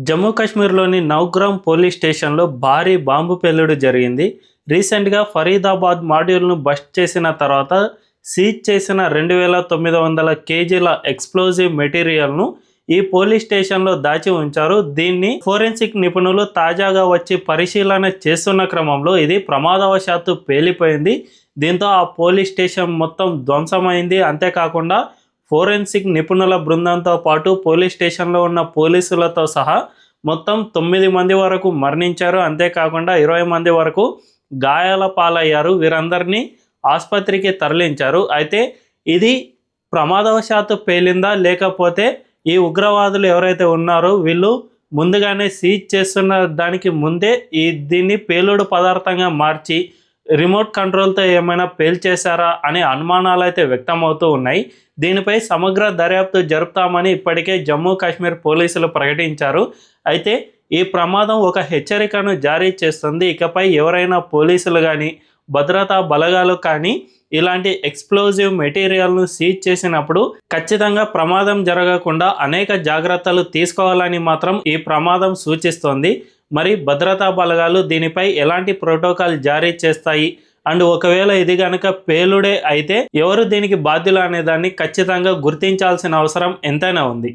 జమ్మూ కాశ్మీర్లోని నౌగ్రామ్ పోలీస్ స్టేషన్లో భారీ బాంబు పేలుడు జరిగింది. రీసెంట్గా ఫరీదాబాద్ మాడ్యూల్ను బస్ట్ చేసిన తర్వాత సీజ్ చేసిన 2900 కేజీల ఎక్స్ప్లోజివ్ మెటీరియల్ను ఈ పోలీస్ స్టేషన్లో దాచి ఉంచారు. దీన్ని ఫోరెన్సిక్ నిపుణులు తాజాగా వచ్చి పరిశీలన చేస్తున్న క్రమంలో ఇది ప్రమాదవశాత్తు పేలిపోయింది. దీంతో ఆ పోలీస్ స్టేషన్ మొత్తం ధ్వంసమైంది. అంతేకాకుండా ఫోరెన్సిక్ నిపుణుల బృందంతో పాటు పోలీస్ స్టేషన్లో ఉన్న పోలీసులతో సహా మొత్తం 9 మంది వరకు మరణించారు. అంతేకాకుండా 20 మంది వరకు గాయాల పాలయ్యారు. వీరందరినీ ఆసుపత్రికి తరలించారు. అయితే ఇది ప్రమాదవశాత్తు పేలిందా, లేకపోతే ఈ ఉగ్రవాదులు ఎవరైతే ఉన్నారో వీళ్ళు ముందుగానే సీజ్ చేస్తున్న దానికి ముందే దీన్ని పేలుడు పదార్థంగా మార్చి రిమోట్ కంట్రోల్తో ఏమైనా పేల్చేశారా అనే అనుమానాలు అయితే వ్యక్తమవుతూ ఉన్నాయి. దీనిపై సమగ్ర దర్యాప్తు జరుపుతామని ఇప్పటికే జమ్మూ కాశ్మీర్ పోలీసులు ప్రకటించారు. అయితే ఈ ప్రమాదం ఒక హెచ్చరికను జారీ చేస్తుంది. ఇకపై ఎవరైనా పోలీసులు కానీ భద్రతా బలగాలు కానీ ఇలాంటి ఎక్స్ప్లోజివ్ మెటీరియల్ను సీజ్ చేసినప్పుడు ఖచ్చితంగా ప్రమాదం జరగకుండా అనేక జాగ్రత్తలు తీసుకోవాలని మాత్రం ఈ ప్రమాదం సూచిస్తోంది. మరి భద్రతా బలగాలు దీనిపై ఎలాంటి ప్రోటోకాల్ జారీ చేస్తాయి అండ్ ఒకవేళ ఇది కనుక పేలుడే అయితే ఎవరు దీనికి బాధ్యులు అనే దాన్ని ఖచ్చితంగా గుర్తించాల్సిన అవసరం ఎంతైనా ఉంది.